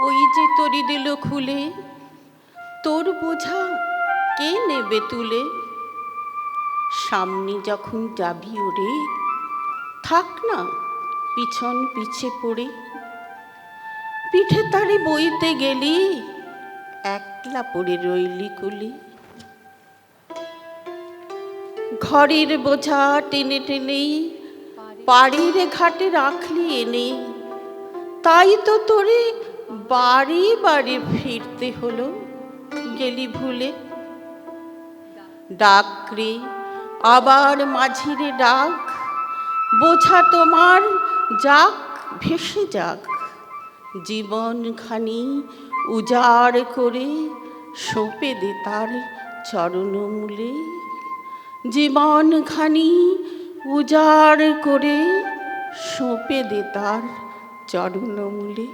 ওই যে তরি দিল খুলে, তোর বোঝা কে নেবে তুলে? সামনে যখন যাবি ওরে, থাক না পিছন পিছে পড়ে। পিঠে তারে বইতে গেলি, একলা পড়ে রইলি কুলি। ঘরের বোঝা টেনে টেনে বাড়ির ঘাটে রাখলি এনে, তাই তো তোরে বাড়ি বাড়ি ফিরতে হলো, গেলি ভুলে। ডাক রে আবার মাঝিরে ডাক, বোঝা তোমার যাক ভেসে যাক। জীবনখানি উজাড় করে সঁপে দে তার চরণমূলে। জীবনখানি উজাড় করে সঁপে দে তার চরণমূলে।